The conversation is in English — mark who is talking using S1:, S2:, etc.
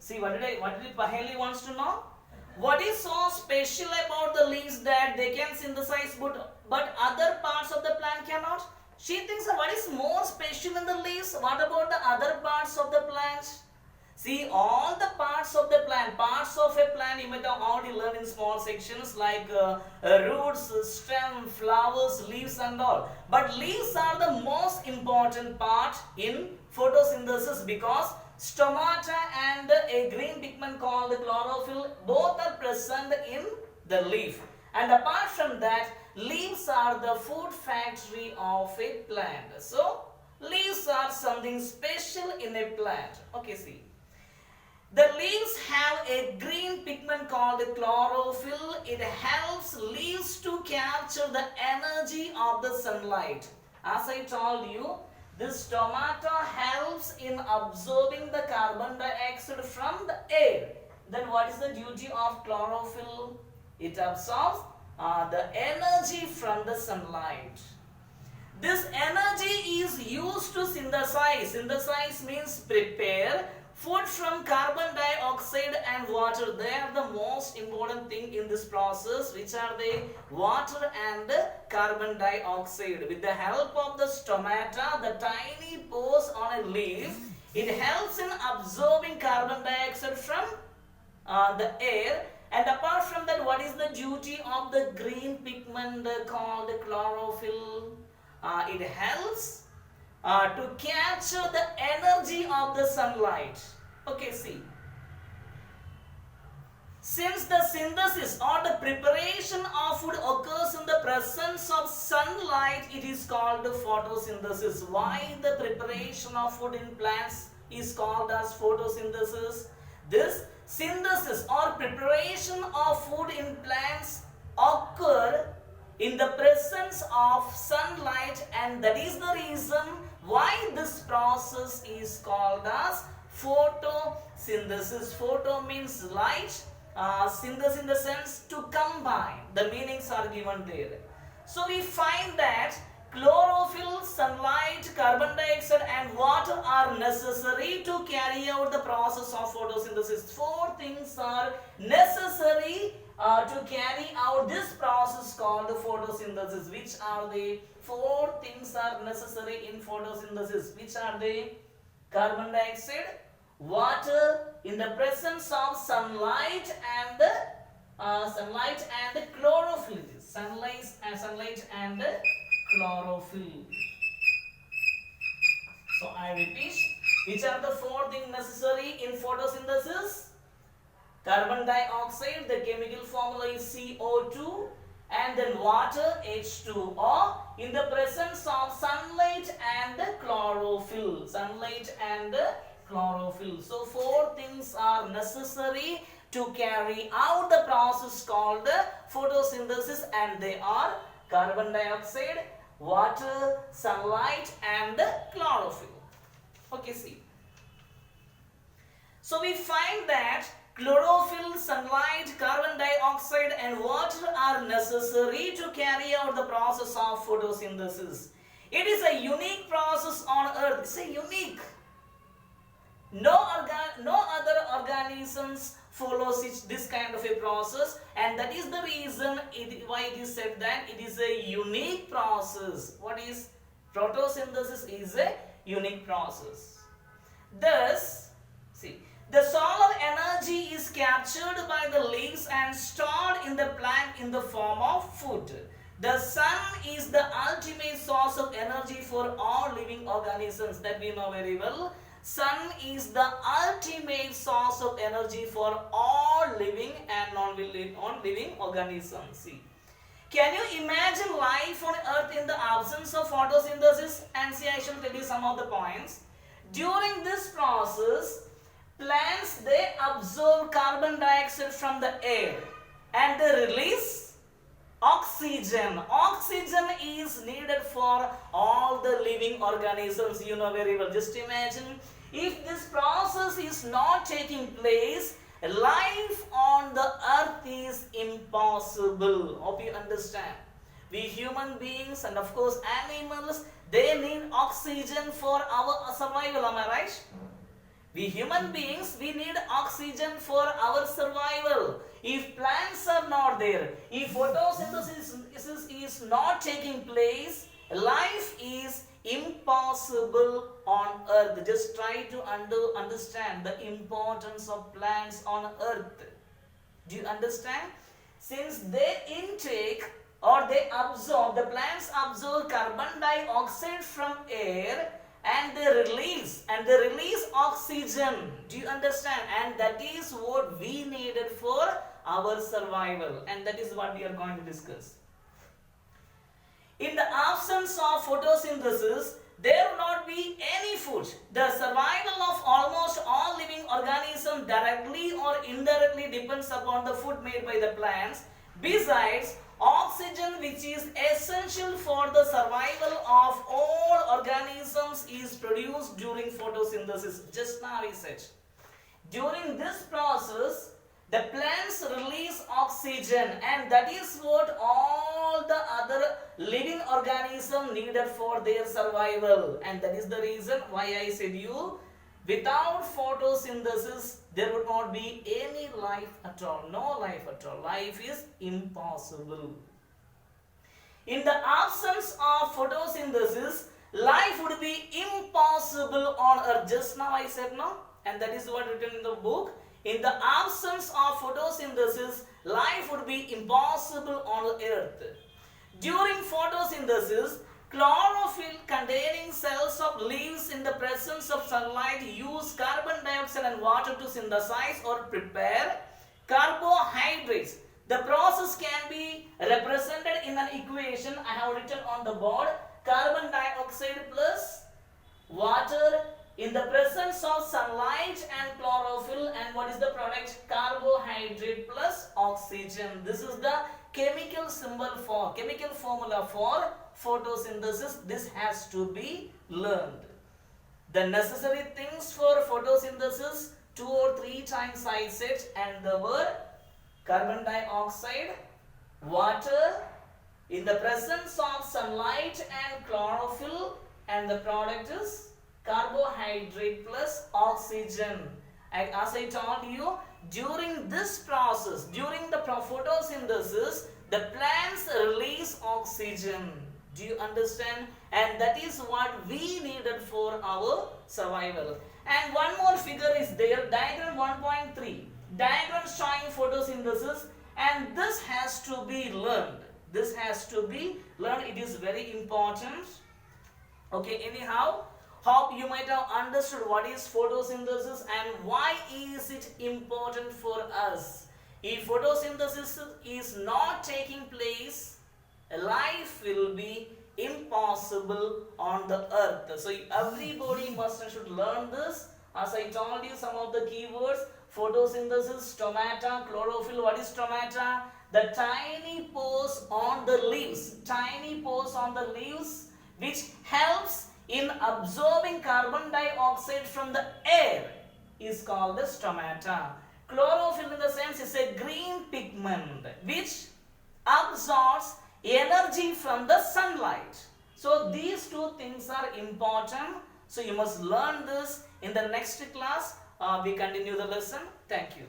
S1: See, what did Paheli wants to know? What is so special about the leaves that they can synthesize but other parts of the plant cannot? She thinks what is more special in the leaves? What about the other parts of the plant? See, all the parts of the plant, parts of a plant you might have already learned in small sections like roots, stem, flowers, leaves and all. But leaves are the most important part in photosynthesis because stomata and a green pigment called chlorophyll both are present in the leaf. And apart from that, leaves are the food factory of a plant. So, leaves are something special in a plant. Okay, see. The leaves have a green pigment called chlorophyll. It helps leaves to capture the energy of the sunlight. As I told you, this stomata helps in absorbing the carbon dioxide from the air. Then what is the duty of chlorophyll? It absorbs the energy from the sunlight. This energy is used to synthesize. Synthesize means prepare food from carbon dioxide and water. They are the most important thing in this process. Which are they? Water and carbon dioxide. With the help of the stomata, the tiny pores on a leaf, it helps in absorbing carbon dioxide from the air. And apart from that, what is the duty of the green pigment called chlorophyll? It helps to capture the energy of the sunlight. Okay, see. Since the synthesis or the preparation of food occurs in the presence of sunlight, it is called photosynthesis. Why the preparation of food in plants is called as photosynthesis? This synthesis or preparation of food in plants occur in the presence of sunlight, and that is the reason why this process is called as photosynthesis. Photo means light, synthesis in the sense to combine. The meanings are given there. So we find that chlorophyll, sunlight, carbon dioxide and water are necessary to carry out the process of photosynthesis. Four things are necessary to carry out this process called photosynthesis. Which are the four things are necessary in photosynthesis? Which are they? Carbon dioxide, water in the presence of sunlight and chlorophyll. Sunlight and chlorophyll. So I repeat, which are the four things necessary in photosynthesis? Carbon dioxide, the chemical formula is CO2, and then water, H2O, in the presence of sunlight and chlorophyll. Sunlight and chlorophyll. So four things are necessary to carry out the process called photosynthesis, and they are carbon dioxide, water, sunlight and chlorophyll. Okay, see. So we find that chlorophyll, sunlight, carbon dioxide and water are necessary to carry out the process of photosynthesis. It is a unique process on earth. It's a unique. No other organisms follows this kind of a process, and that is the reason why it is said that it is a unique process. What is photosynthesis? Is a unique process. Thus, see, the solar energy is captured by the leaves and stored in the plant in the form of food. The sun is the ultimate source of energy for all living organisms, that we know very well. Sun is the ultimate source of energy for all living and non-living organisms. See, can you imagine life on earth in the absence of photosynthesis? And see, I shall tell you some of the points. During this process, plants, they absorb carbon dioxide from the air and they release oxygen. Oxygen is needed for all the living organisms. You know very well. Just imagine, if this process is not taking place, life on the earth is impossible. Hope you understand. We human beings and of course animals, they need oxygen for our survival. Am I right? We human beings, we need oxygen for our survival. If plants are not there, if photosynthesis is not taking place, life is impossible on earth. Just try to understand the importance of plants on earth. Do you understand? Since they intake or they absorb, the plants absorb carbon dioxide from air, and they release oxygen. Do you understand? And that is what we needed for our survival, and that is what we are going to discuss. In the absence of photosynthesis, there will not be any food. The survival of almost all living organisms directly or indirectly depends upon the food made by the plants. Besides, oxygen, which is essential for the survival of all organisms, is produced during photosynthesis. Just now we said. During this process, the plants release oxygen, and that is what all the other living organisms needed for their survival. And that is the reason why I said you, without photosynthesis, there would not be any life at all. No life at all. Life is impossible. In the absence of photosynthesis, life would be impossible on earth. Just now I said no, and that is what written in the book. In the absence of photosynthesis, life would be impossible on earth. During photosynthesis, chlorophyll containing cells of leaves in the presence of sunlight use carbon dioxide and water to synthesize or prepare carbohydrates. The process can be represented in an equation I have written on the board. Carbon dioxide plus water in the presence of sunlight and chlorophyll, and what is the product? Carbohydrate plus oxygen. This is the chemical formula for photosynthesis. This has to be learned. The necessary things for photosynthesis, 2 or 3 times I said, and the word carbon dioxide, water, in the presence of sunlight and chlorophyll, and the product is carbohydrate plus oxygen. As I told you, during this process, during the photosynthesis, the plants release oxygen. Do you understand? And that is what we needed for our survival. And one more figure is there, diagram 1.3. Diagram showing photosynthesis, and this has to be learned. This has to be learned. It is very important. Okay, anyhow, hope you might have understood what is photosynthesis and why is it important for us. If photosynthesis is not taking place, life will be impossible on the earth. So everybody must and should learn this. As I told you, some of the keywords: photosynthesis, stomata, chlorophyll. What is stomata? The tiny pores on the leaves, which helps in absorbing carbon dioxide from the air, is called the stomata. Chlorophyll, in the sense, is a green pigment which absorbs energy from the sunlight. So these 2 things are important. So you must learn this. In the next class, we continue the lesson. Thank you.